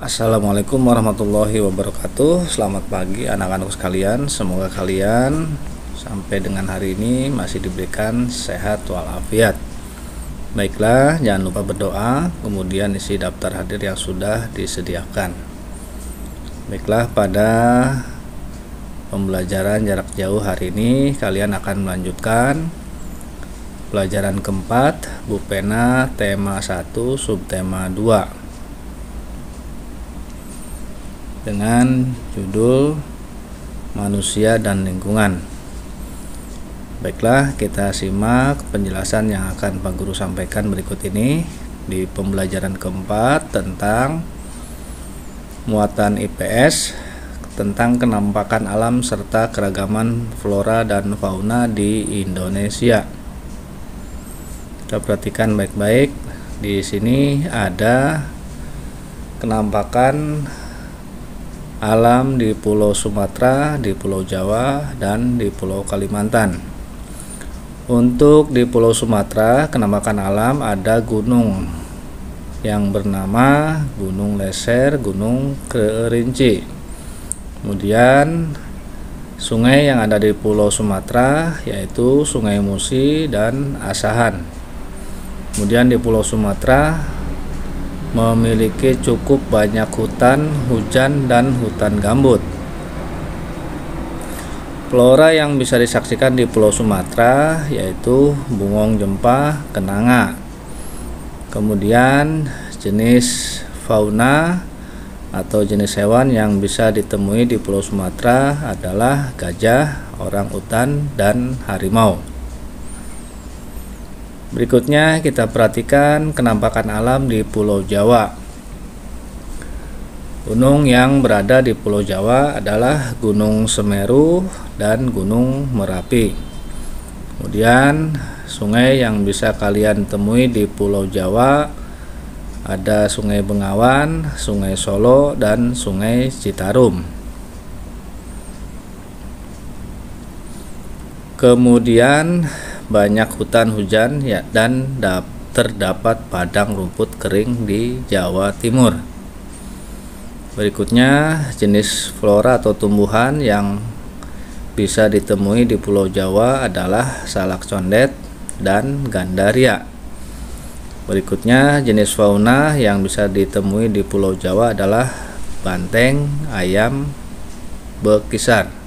Assalamualaikum warahmatullahi wabarakatuh. Selamat pagi anak-anak sekalian. Semoga kalian sampai dengan hari ini masih diberikan sehat walafiat. Baiklah, jangan lupa berdoa, kemudian isi daftar hadir yang sudah disediakan. Baiklah, pada pembelajaran jarak jauh hari ini kalian akan melanjutkan pelajaran keempat Bupena tema 1 subtema 2 dengan judul manusia dan lingkungan. Baiklah, kita simak penjelasan yang akan Pak Guru sampaikan berikut ini di pembelajaran keempat tentang muatan IPS tentang kenampakan alam serta keragaman flora dan fauna di Indonesia. Kita perhatikan baik-baik. Di sini ada kenampakan alam di Pulau Sumatera, di Pulau Jawa, dan di Pulau Kalimantan. Untuk di Pulau Sumatera, kenampakan alam ada gunung yang bernama Gunung Leser, Gunung Kerinci. Kemudian sungai yang ada di Pulau Sumatera yaitu Sungai Musi dan Asahan. Kemudian di Pulau Sumatera memiliki cukup banyak hutan hujan dan hutan gambut. Flora yang bisa disaksikan di Pulau Sumatera yaitu bungong jempah kenanga. Kemudian jenis fauna atau jenis hewan yang bisa ditemui di Pulau Sumatera adalah gajah, orangutan, dan harimau. Berikutnya kita perhatikan kenampakan alam di Pulau Jawa. Gunung yang berada di Pulau Jawa adalah Gunung Semeru dan Gunung Merapi. Kemudian sungai yang bisa kalian temui di Pulau Jawa ada Sungai Bengawan, Sungai Solo, dan Sungai Citarum. Kemudian banyak hutan hujan ya, dan terdapat padang rumput kering di Jawa Timur. Berikutnya jenis flora atau tumbuhan yang bisa ditemui di Pulau Jawa adalah salak condet dan gandaria. Berikutnya jenis fauna yang bisa ditemui di Pulau Jawa adalah banteng, ayam, bekisar.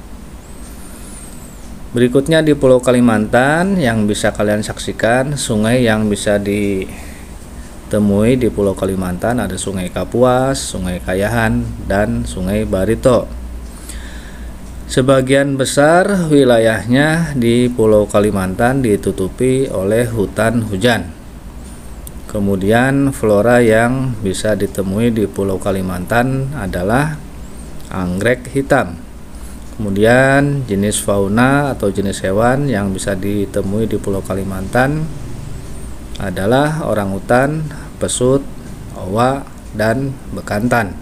Berikutnya di Pulau Kalimantan yang bisa kalian saksikan, sungai yang bisa ditemui di Pulau Kalimantan ada Sungai Kapuas, Sungai Kayahan, dan Sungai Barito. Sebagian besar wilayahnya di Pulau Kalimantan ditutupi oleh hutan hujan. Kemudian flora yang bisa ditemui di Pulau Kalimantan adalah anggrek hitam. Kemudian jenis fauna atau jenis hewan yang bisa ditemui di Pulau Kalimantan adalah orangutan, pesut, owa, dan bekantan.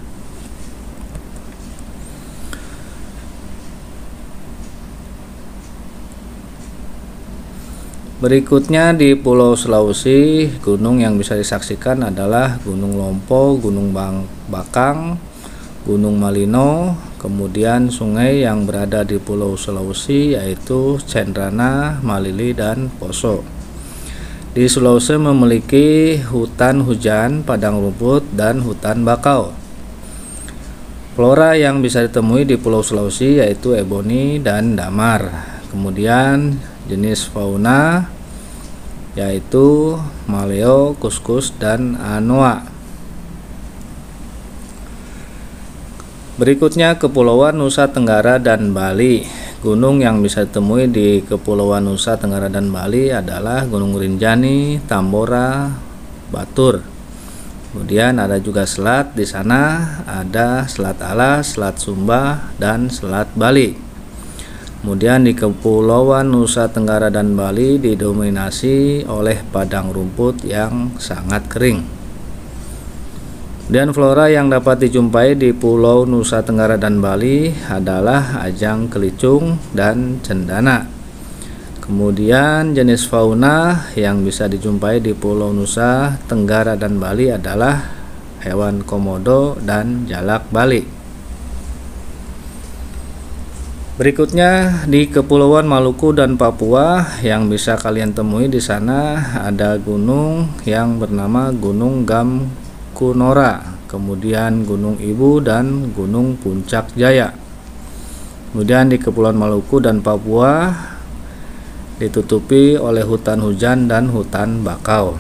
Berikutnya di Pulau Sulawesi, gunung yang bisa disaksikan adalah Gunung Lompo, Gunung Bakang, Gunung Malino. Kemudian sungai yang berada di Pulau Sulawesi yaitu Cendrana, Malili, dan Poso. Di Sulawesi memiliki hutan hujan, padang rumput, dan hutan bakau. Flora yang bisa ditemui di Pulau Sulawesi yaitu eboni dan damar. Kemudian jenis fauna yaitu maleo, kuskus, dan anoa. Berikutnya Kepulauan Nusa Tenggara dan Bali. Gunung yang bisa ditemui di Kepulauan Nusa Tenggara dan Bali adalah Gunung Rinjani, Tambora, Batur. Kemudian ada juga selat, di sana ada Selat Alas, Selat Sumba, dan Selat Bali. Kemudian di Kepulauan Nusa Tenggara dan Bali didominasi oleh padang rumput yang sangat kering. Dan flora yang dapat dijumpai di Pulau Nusa Tenggara dan Bali adalah ajang kelicung dan cendana. Kemudian jenis fauna yang bisa dijumpai di Pulau Nusa Tenggara dan Bali adalah hewan komodo, dan jalak Bali. Berikutnya di Kepulauan Maluku dan Papua yang bisa kalian temui di sana ada gunung yang bernama Gunung Gamkunora, kemudian Gunung Ibu dan Gunung Puncak Jaya. Kemudian di Kepulauan Maluku dan Papua ditutupi oleh hutan hujan dan hutan bakau.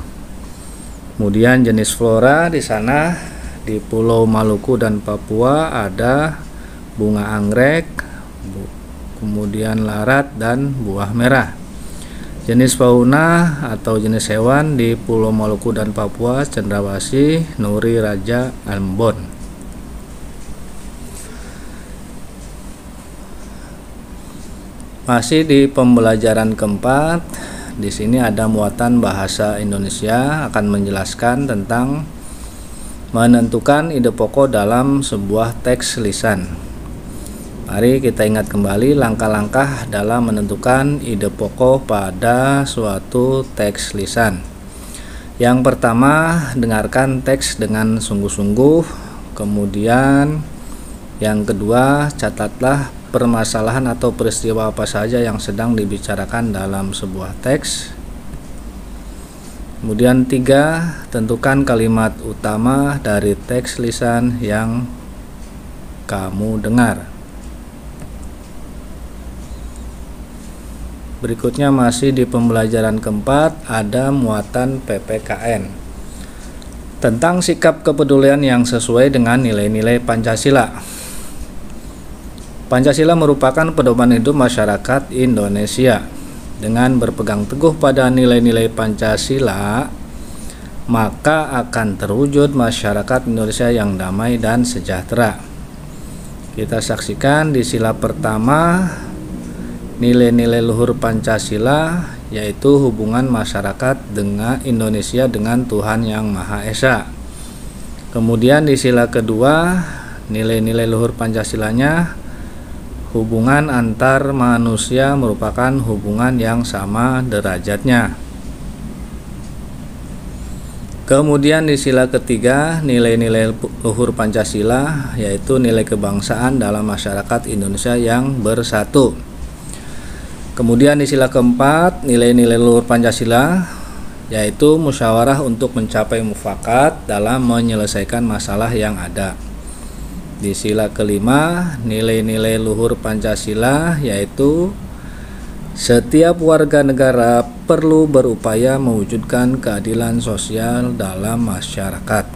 Kemudian jenis flora di sana di Pulau Maluku dan Papua ada bunga anggrek, kemudian larat dan buah merah. Jenis fauna atau jenis hewan di Pulau Maluku dan Papua cendrawasih, nuri, raja, ambon. Masih di pembelajaran keempat, di sini ada muatan bahasa Indonesia akan menjelaskan tentang menentukan ide pokok dalam sebuah teks lisan. Mari kita ingat kembali langkah-langkah dalam menentukan ide pokok pada suatu teks lisan. Yang pertama, dengarkan teks dengan sungguh-sungguh. Kemudian yang kedua, catatlah permasalahan atau peristiwa apa saja yang sedang dibicarakan dalam sebuah teks. Kemudian 3, tentukan kalimat utama dari teks lisan yang kamu dengar. Berikutnya masih di pembelajaran keempat ada muatan PPKN tentang sikap kepedulian yang sesuai dengan nilai-nilai Pancasila. Pancasila merupakan pedoman hidup masyarakat Indonesia. Dengan berpegang teguh pada nilai-nilai Pancasila, maka akan terwujud masyarakat Indonesia yang damai dan sejahtera. Kita saksikan di sila pertama nilai-nilai luhur Pancasila, yaitu hubungan masyarakat dengan Indonesia dengan Tuhan Yang Maha Esa. Kemudian di sila kedua, nilai-nilai luhur Pancasilanya, hubungan antar manusia merupakan hubungan yang sama derajatnya. Kemudian di sila ketiga, nilai-nilai luhur Pancasila, yaitu nilai kebangsaan dalam masyarakat Indonesia yang bersatu. Kemudian di sila keempat, nilai-nilai luhur Pancasila, yaitu musyawarah untuk mencapai mufakat dalam menyelesaikan masalah yang ada. Di sila kelima, nilai-nilai luhur Pancasila, yaitu setiap warga negara perlu berupaya mewujudkan keadilan sosial dalam masyarakat.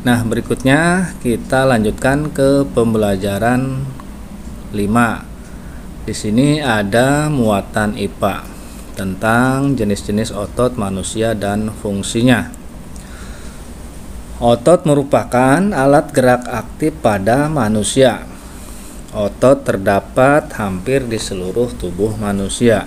Nah, berikutnya kita lanjutkan ke pembelajaran 5. Di sini ada muatan IPA tentang jenis-jenis otot manusia dan fungsinya. Otot merupakan alat gerak aktif pada manusia. Otot terdapat hampir di seluruh tubuh manusia.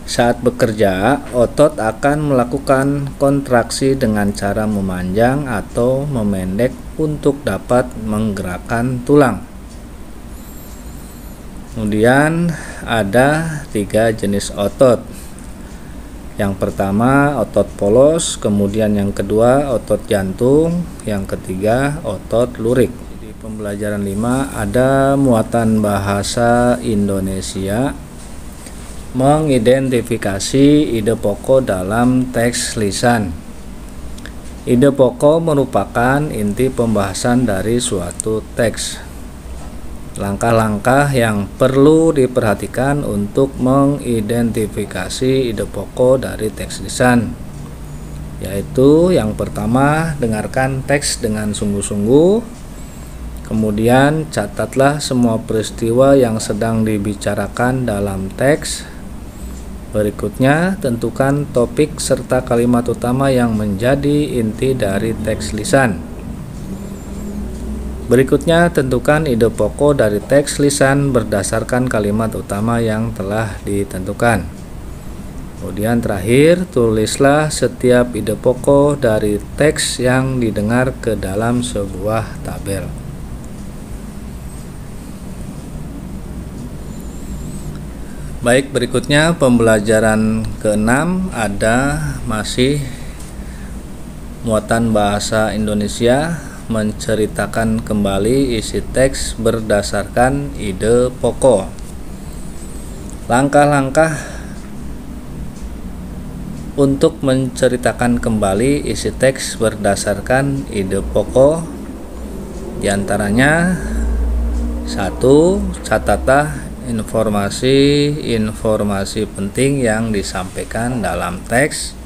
Saat bekerja, otot akan melakukan kontraksi dengan cara memanjang atau memendek untuk dapat menggerakkan tulang. Kemudian ada 3 jenis otot. Yang pertama otot polos, kemudian yang kedua otot jantung, yang ketiga otot lurik. Di pembelajaran 5 ada muatan bahasa Indonesia mengidentifikasi ide pokok dalam teks lisan. Ide pokok merupakan inti pembahasan dari suatu teks. Langkah-langkah yang perlu diperhatikan untuk mengidentifikasi ide pokok dari teks lisan, yaitu yang pertama, dengarkan teks dengan sungguh-sungguh. Kemudian catatlah semua peristiwa yang sedang dibicarakan dalam teks. Berikutnya, tentukan topik serta kalimat utama yang menjadi inti dari teks lisan. Berikutnya, tentukan ide pokok dari teks lisan berdasarkan kalimat utama yang telah ditentukan. Kemudian terakhir, tulislah setiap ide pokok dari teks yang didengar ke dalam sebuah tabel. Baik, berikutnya pembelajaran ke-6 ada masih Muatan bahasa Indonesia menceritakan kembali isi teks berdasarkan ide pokok. Langkah-langkah untuk menceritakan kembali isi teks berdasarkan ide pokok diantaranya: 1. Catatlah informasi penting yang disampaikan dalam teks.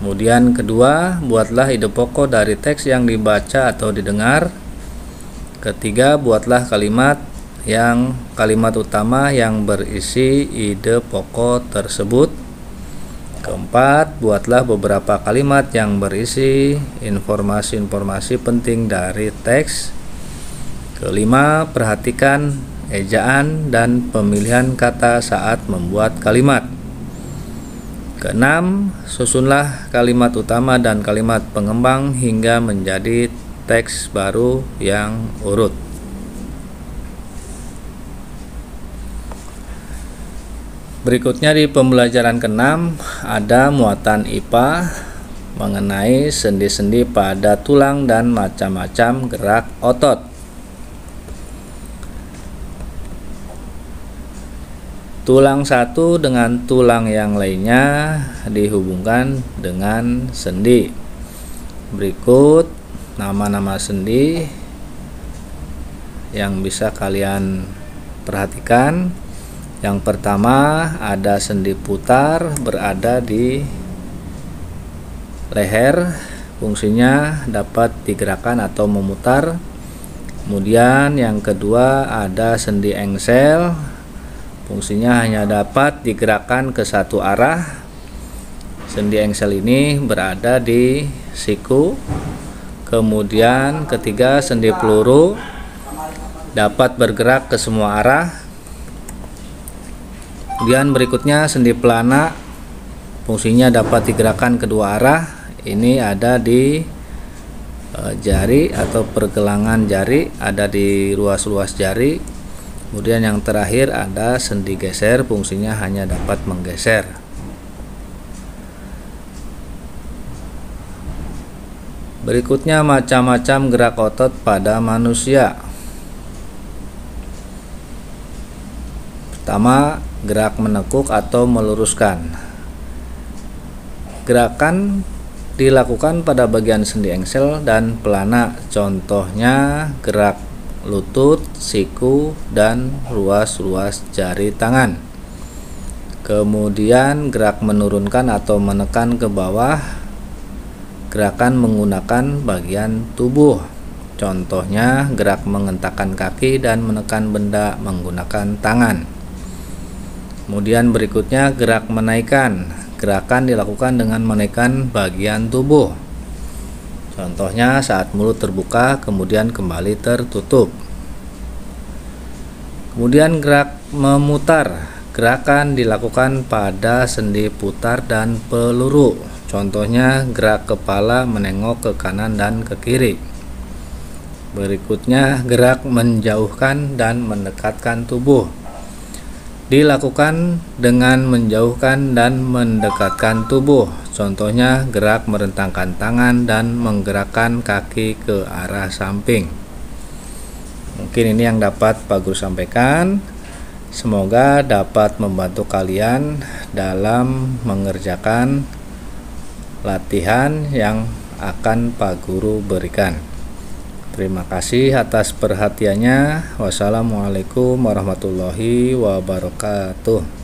Kemudian kedua, buatlah ide pokok dari teks yang dibaca atau didengar. Ketiga, buatlah kalimat utama yang berisi ide pokok tersebut. Keempat, buatlah beberapa kalimat yang berisi informasi-informasi penting dari teks. Kelima, perhatikan ejaan dan pemilihan kata saat membuat kalimat. Keenam, susunlah kalimat utama dan kalimat pengembang hingga menjadi teks baru yang urut. Berikutnya di pembelajaran ke-6 ada muatan IPA mengenai sendi-sendi pada tulang dan macam-macam gerak otot. Tulang satu dengan tulang yang lainnya dihubungkan dengan sendi. Berikut nama-nama sendi yang bisa kalian perhatikan. Yang pertama ada sendi putar berada di leher, fungsinya dapat digerakkan atau memutar. Kemudian yang kedua ada sendi engsel, fungsinya hanya dapat digerakkan ke satu arah. Sendi engsel ini berada di siku. Kemudian ketiga sendi peluru, dapat bergerak ke semua arah. Kemudian berikutnya sendi pelana, fungsinya dapat digerakkan kedua arah. Ini ada di jari atau pergelangan jari, ada di ruas-ruas jari. Kemudian yang terakhir ada sendi geser, fungsinya hanya dapat menggeser. Berikutnya macam-macam gerak otot pada manusia. Pertama, gerak menekuk atau meluruskan. Gerakan dilakukan pada bagian sendi engsel dan pelana. Contohnya gerak lutut, siku, dan ruas-ruas jari tangan. Kemudian gerak menurunkan atau menekan ke bawah. Gerakan menggunakan bagian tubuh. Contohnya gerak mengentakkan kaki dan menekan benda menggunakan tangan. Kemudian berikutnya gerak menaikkan. Gerakan dilakukan dengan menaikkan bagian tubuh. Contohnya saat mulut terbuka kemudian kembali tertutup. Kemudian gerak memutar. Gerakan dilakukan pada sendi putar dan peluru. Contohnya gerak kepala menengok ke kanan dan ke kiri. Berikutnya gerak menjauhkan dan mendekatkan tubuh. Dilakukan dengan menjauhkan dan mendekatkan tubuh. Contohnya gerak merentangkan tangan dan menggerakkan kaki ke arah samping. Mungkin ini yang dapat Pak Guru sampaikan. Semoga dapat membantu kalian dalam mengerjakan latihan yang akan Pak Guru berikan. Terima kasih atas perhatiannya. Wassalamualaikum warahmatullahi wabarakatuh.